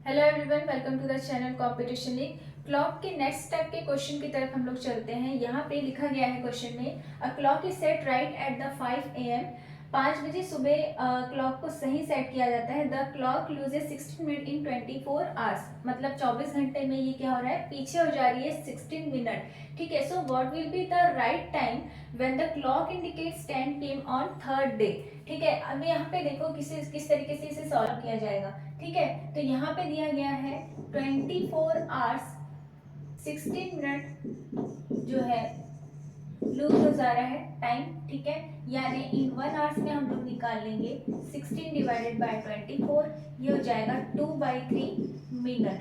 Hello everyone, welcome to the channel competition league. Clock के next step के question की तरफ हम लोग चलते हैं। यहाँ पे लिखा गया है क्वेश्चन में, a clock is set right at the 5 AM। 5 बजे सुबह क्लॉक को सही सेट किया जाता है। The clock loses 16 minute in 24 hours, मतलब 24 घंटे में ये क्या हो रहा है, पीछे हो जा रही है 16 मिनट। ठीक है, so what will be the right time when the clock indicates 10 PM on third day. ठीक है, अब यहाँ पे देखो किस तरीके से इसे सॉल्व किया जाएगा। ठीक है, तो यहाँ पे दिया गया है 24 आवर्स 16 मिनट जो है लूज हो जा रहा है टाइम। ठीक है, यानी इन 1 आवर्स में हम लोग निकाल लेंगे 16 डिवाइडेड बाय 24, ये हो जाएगा 2/3 मिनट।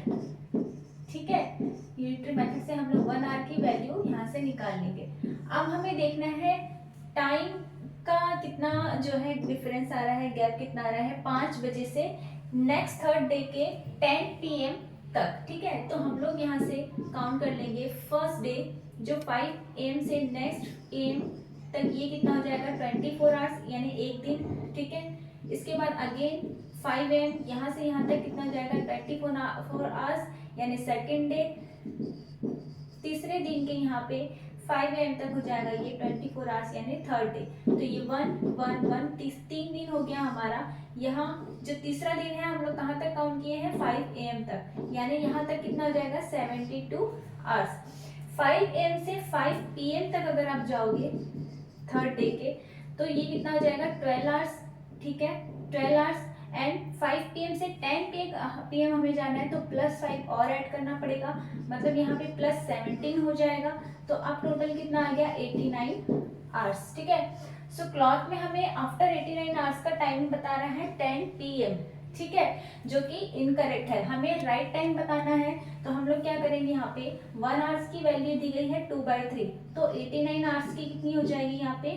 ठीक है, यूनिटरी मेथड से हम लोग 1 आवर की वैल्यू यहाँ से निकाल लेंगे। अब हमें देखना है टाइम का कितना जो है डिफरेंस आ रहा है, गैप कितना आ रहा है 5 बजे से नेक्स्ट थर्ड डे के 10 PM तक। ठीक है, तो हम लोग यहाँ से काउंट कर लेंगे फर्स्ट डे जो 5 AM से नेक्स्ट AM तक, ये कितना हो जाएगा 24 आवर्स यानी एक दिन। ठीक है, इसके बाद अगेन 5 AM यहाँ से यहाँ तक कितना हो जाएगा 24 आवर्स यानी सेकेंड डे। तीसरे दिन के यहाँ पे 5 AM तक हो जाएगा ये 24 आवर्स यानी थर्ड डे। तो ये 3 दिन हो गया हमारा। यहाँ जो तीसरा दिन है हम लोग कहाँ तक काउंट किए हैं 5 AM तक, यानी यहाँ तक कितना हो जाएगा 72 आवर्स। 5 AM से 5 PM तक अगर आप जाओगे थर्ड डे के, तो ये कितना हो जाएगा 12 आवर्स। ठीक है, 12 आवर्स एंड 5 PM से 10 PM हमें जाना है, तो +5 और ऐड करना पड़ेगा, मतलब यहाँ पे +17 हो जाएगा। तो अब टोटल कितना आ गया 89 आवर्स। ठीक है, सो क्लॉक में हमें आफ्टर 89 आवर्स का टाइम बता रहा है 10 PM। ठीक है, जो कि इनकरेक्ट है, हमें राइट टाइम बताना है। तो हम लोग क्या करेंगे, यहाँ पे 1 आवर्स की वैल्यू दी गई है 2/3, तो 89 आवर्स की कितनी हो जाएगी यहाँ पे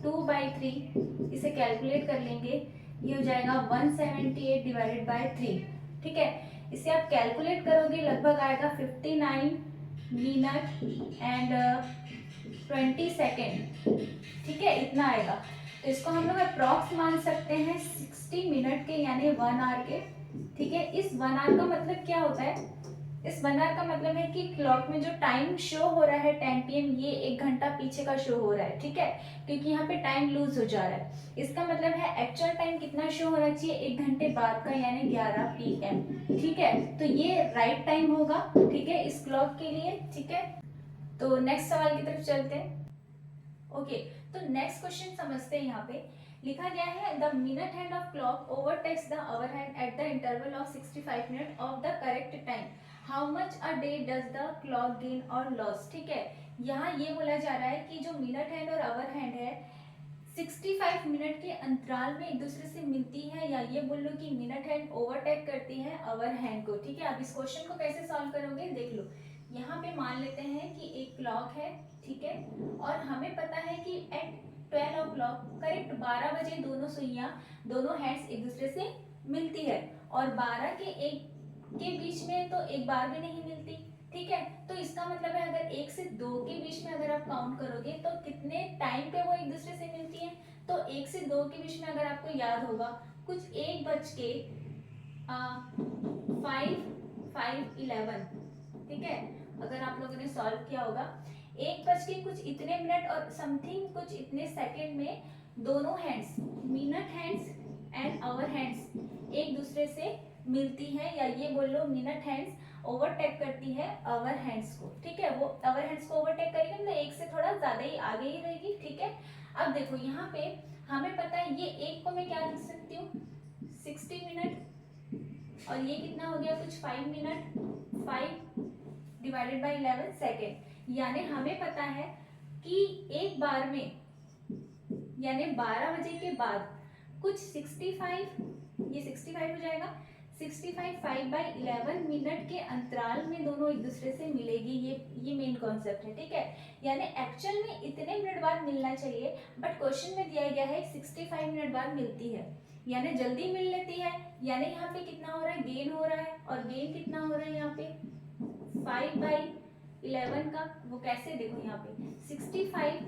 2/3। इसे कैलकुलेट कर लेंगे, ये हो जाएगा 178 डिवाइडेड बाय 3। ठीक है, इसे आप कैलकुलेट करोगे लगभग आएगा 59 मिनट एंड 20 सेकेंड। ठीक है, इतना आएगा। तो इसको हम लोग अप्रॉक्स मान सकते हैं 60 मिनट के यानी 1 आवर के। ठीक है, इस 1 आवर का मतलब क्या होता है, इस 1 आवर का मतलब है कि क्लॉक में जो टाइम शो हो रहा है 10 PM, ये 1 घंटा पीछे का शो हो रहा है। ठीक है, क्योंकि यहाँ पे टाइम लूज हो जा रहा है। इसका मतलब है एक्चुअल टाइम कितना शो होना चाहिए 1 घंटे बाद का, यानी 11 PM। ठीक है, तो ये राइट टाइम होगा। ठीक है, इस क्लॉक के लिए। ठीक है, तो नेक्स्ट सवाल की तरफ चलते हैं। ओके, तो नेक्स्ट क्वेश्चन समझते हैं। यहाँ पे लिखा गया है the minute hand of clock overtakes the hour hand at the interval of 65 minute of the correct time. How much a day does the clock gain or loss. ठीक है, यहाँ ये बोला जा रहा है कि जो मिनट हैंड और आवर हैंड है 65 मिनट के अंतराल में एक दूसरे से मिलती है, या ये बोल लो कि मिनट हैंड ओवरटेक करती है आवर हैंड को। ठीक है, अब इस क्वेश्चन को कैसे सॉल्व करोगे देख लो। यहाँ पे मान लेते हैं कि एक क्लॉक है। ठीक है, और हमें पता है कि एट 12 o'clock करेक्ट 12 बजे दोनों सुइयां, दोनों हैंड्स एक दूसरे से मिलती है, और 12 के 1 के बीच में तो एक बार भी नहीं मिलती। ठीक है, तो इसका मतलब है अगर 1 से 2 के बीच में अगर आप काउंट करोगे तो कितने टाइम पे वो एक दूसरे से मिलती है। तो 1 से 2 के बीच में अगर आपको याद होगा कुछ 1:05:11। ठीक है, अगर आप लोगों ने सॉल्व किया होगा 1:कुछ इतने मिनट और समथिंग कुछ इतने सेकंड में दोनों hands, minute hands and hour hands एक दूसरे से मिलती है, या ये बोल लो मिनट हैंड्स ओवरटेक करती है आवर हैंड्स को। ठीक है, वो आवर हैंड्स को ओवरटेक करेगी, मतलब 1 से थोड़ा ज्यादा ही आगे ही रहेगी। ठीक है, अब देखो यहाँ पे हमें पता है ये एक को मैं क्या लिख सकती हूँ 60 मिनट, और ये कितना हो गया कुछ 5 मिनट, 5 डिवाइडेड बाय 11 सेकेंड। यानी हमें पता है कि एक बार में यानी 12 बजे के बाद कुछ 65, ये 65 हो जाएगा, 65 5/11 मिनट के अंतराल में दोनों एक दूसरे से मिलेगी। ये मेन कॉन्सेप्ट है। ठीक है, यानी एक्चुअल में इतने मिनट बाद मिलना चाहिए, बट क्वेश्चन में दिया गया है 65 मिनट बाद मिलती है, यानी जल्दी मिल लेती है। यानी यहाँ पे कितना हो रहा है गेन हो रहा है, और गेन कितना हो रहा है यहाँ पे 5/11 का। वो कैसे देखो यहाँ पे 65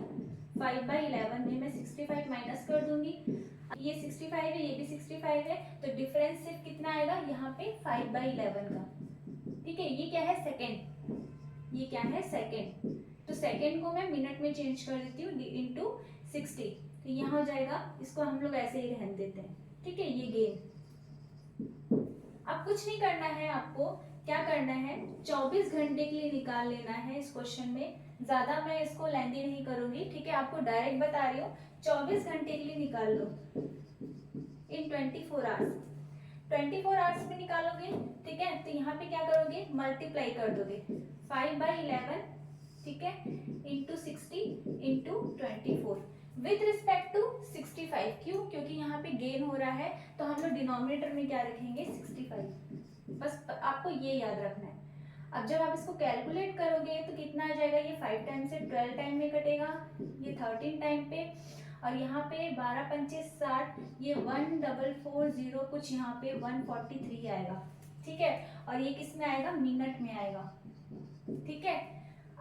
5/11 में मैं 65 माइनस कर दूंगी, ये 65 है, ये भी 65 है, तो डिफरेंस सिर्फ कितना आएगा यहाँ पे 5/11 का। ठीक है, ये क्या है सेकेंड, ये क्या है सेकेंड। तो सेकेंड को मैं मिनट में चेंज कर देती हूँ इंटू 60, तो यहाँ हो जाएगा, इसको हम लोग ऐसे ही रहने देते हैं। ठीक है, ये गेन। अब कुछ नहीं करना है, आपको क्या करना है 24 घंटे के लिए निकाल लेना है इस क्वेश्चन में। ज्यादा मैं इसको लेंदी नहीं करूंगी, ठीक है, आपको डायरेक्ट बता रही हूँ 24 घंटे के लिए निकाल लो इन 24 आवर्स। 24 आवर्स में निकालोगे, ठीक है, तो यहाँ पे क्या करोगे मल्टीप्लाई कर दोगे 5/11, ठीक है, into 60 into 24 with respect to 65। क्यों? क्योंकि यहाँ पे गेन हो रहा है, तो हम लोग डिनोमिनेटर में क्या रखेंगे 65। बस आपको ये याद रखना है। अब जब आप इसको कैलकुलेट करोगे तो कितना आ जाएगा, ये 5 टाइम से 12 टाइम में कटेगा, ये 13 टाइम पे, और यहाँ पे 12 पंचे 60, ये 1440 कुछ यहाँ पे 143 आएगा। ठीक है, और ये किस में आएगा मिनट में आएगा। ठीक है,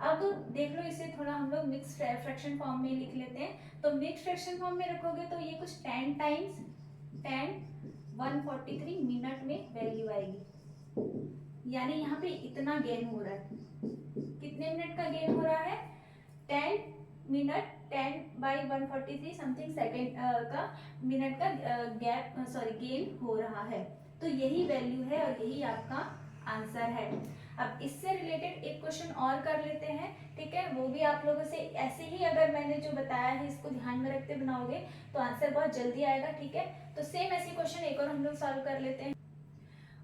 अब देख लो इसे थोड़ा हम लोग मिक्स फ्रैक्शन फॉर्म में लिख लेते हैं। तो मिक्स फ्रैक्शन फॉर्म में रखोगे तो ये कुछ 10 टाइम्स 10 143 मिनट में वैल्यू आएगी। यानी यहाँ पे इतना गेन हो रहा है। कितने मिनट का गेन हो रहा है 10 मिनट 10/143 समथिंग सेकेंड का मिनट का गैप सॉरी गेन हो रहा है। तो यही वैल्यू है और यही आपका आंसर है। अब इससे रिलेटेड एक क्वेश्चन और कर लेते हैं, ठीक है, वो भी आप लोगों से ऐसे ही अगर मैंने जो बताया है इसको ध्यान में रखते बनाओगे तो आंसर बहुत जल्दी आएगा। ठीक है, तो सेम ऐसे क्वेश्चन एक और हम लोग सॉल्व कर लेते हैं।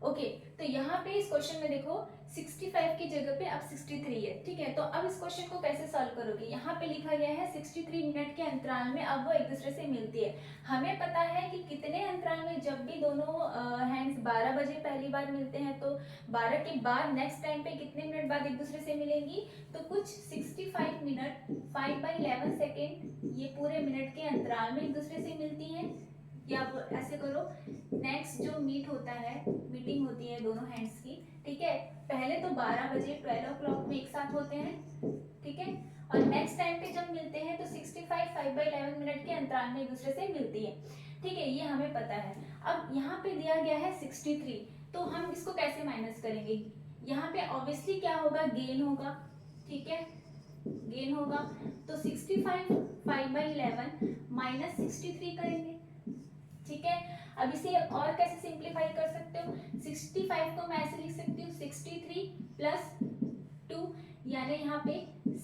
ओके, तो यहाँ पे इस क्वेश्चन में देखो 65 की जगह पे अब 63 है। ठीक है, तो अब इस क्वेश्चन को कैसे सॉल्व करोगे, यहाँ पे लिखा गया है 63 मिनट के अंतराल में अब वो एक दूसरे से मिलती है। हमें पता है कि कितने अंतराल में, जब भी दोनों हैंड्स 12 बजे पहली बार मिलते हैं तो 12 के बाद नेक्स्ट टाइम पे कितने मिनट बाद एक दूसरे से मिलेंगी, तो कुछ 65 मिनट 5/11 सेकेंड ये पूरे मिनट के अंतराल में एक दूसरे से मिलती है। या आप ऐसे करो, नेक्स्ट जो मीट होता है, मीटिंग होती है दोनों हैंड्स की, ठीक है, पहले तो 12 बजे 12 o'clock में एक साथ होते हैं, ठीक है, और नेक्स्ट टाइम पे जब मिलते हैं तो 65 5/11 मिनट के अंतराल में एक दूसरे से मिलती है। ठीक है, ये हमें पता है। अब यहाँ पे दिया गया है 63, तो हम इसको कैसे माइनस करेंगे, यहाँ पे ऑब्वियसली क्या होगा गेन होगा। ठीक है, गेन होगा, तो 65 5/11 माइनस 63 करेंगे। ठीक है, अब इसे और कैसे सिंप्लीफाई कर सकते हो, 65 को मैं ऐसे लिख सकती हूँ 63 प्लस 2, यानी यहाँ पे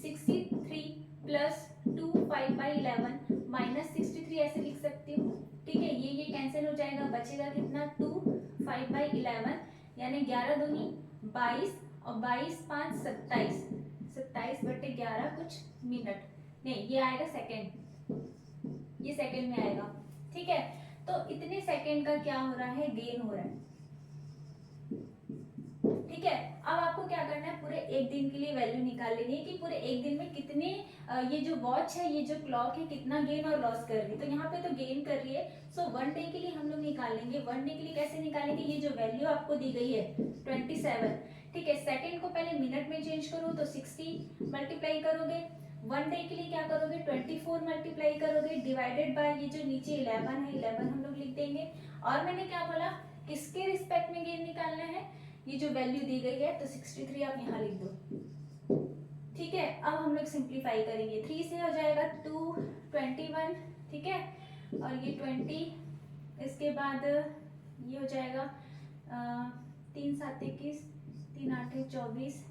63 प्लस 2 5/11 माइनस 63 ऐसे लिख सकती हूँ। ठीक है, ये कैंसिल हो जाएगा, बचेगा कितना 2 5/11, यानी 11 दूनी 22 और 22 5 27, 27/11 कुछ मिनट, नहीं ये आएगा सेकेंड, ये सेकेंड में आएगा। ठीक है, तो इतने सेकेंड का क्या हो रहा है गेन हो रहा है। ठीक है, अब आपको क्या करना है पूरे एक दिन के लिए वैल्यू निकाल लेनी है कि पूरे एक दिन में कितने ये जो वॉच है, ये जो क्लॉक है, कितना गेन और लॉस कर रही है। तो यहाँ पे तो गेन कर रही है, सो 1 डे के लिए हम लोग निकाल लेंगे। 1 डे के लिए कैसे निकालेंगे, ये जो वैल्यू आपको दी गई है 27, ठीक है, सेकेंड को पहले मिनट में चेंज करो तो 60 मल्टीप्लाई करोगे, 1 डे के लिए क्या करोगे 24 मल्टीप्लाई करोगे, डिवाइडेड बाय ये जो नीचे 11 है, 11 हम लोग लिख देंगे। और मैंने क्या बोला, किसके रिस्पेक्ट में गेन निकालना है, ये जो वैल्यू दी गई है, तो 63 आप यहाँ लिख दो। ठीक है, अब हम लोग सिंप्लीफाई करेंगे, 3 से हो जाएगा 221, ठीक है, और ये 20, इसके बाद ये हो जाएगा 3 7 21, 3 8 24,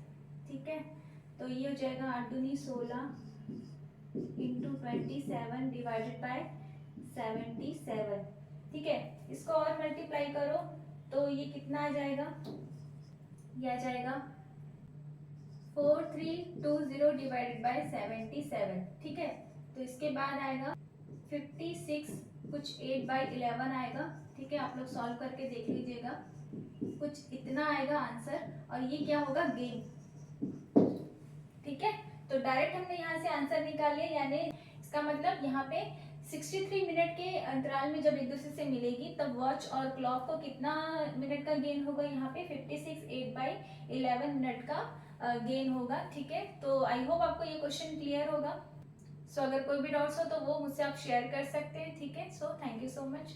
ठीक है, तो ये हो जाएगा 8 दूनी 16 इंटू 27 डिवाइडेड बाय 77। ठीक है, इसको और मल्टीप्लाई करो तो ये कितना आ जाएगा, ये आ जाएगा 4320 डिवाइडेड बाय 77। ठीक है, तो इसके बाद आएगा 56 कुछ 8/11 आएगा। ठीक है, आप लोग सॉल्व करके देख लीजिएगा, कुछ इतना आएगा आंसर, और ये क्या होगा गेन। ठीक है, तो डायरेक्ट हमने यहाँ से आंसर निकाल लिया, यानी इसका मतलब यहाँ पे 63 मिनट के अंतराल में जब एक दूसरे से मिलेगी तब वॉच और क्लॉक को कितना मिनट का गेन होगा, यहाँ पे 56 8/11 मिनट का गेन होगा। ठीक है, तो आई होप आपको ये क्वेश्चन क्लियर होगा। सो अगर कोई भी डाउट्स हो तो वो मुझसे आप शेयर कर सकते हैं, ठीक है। So thank you so much.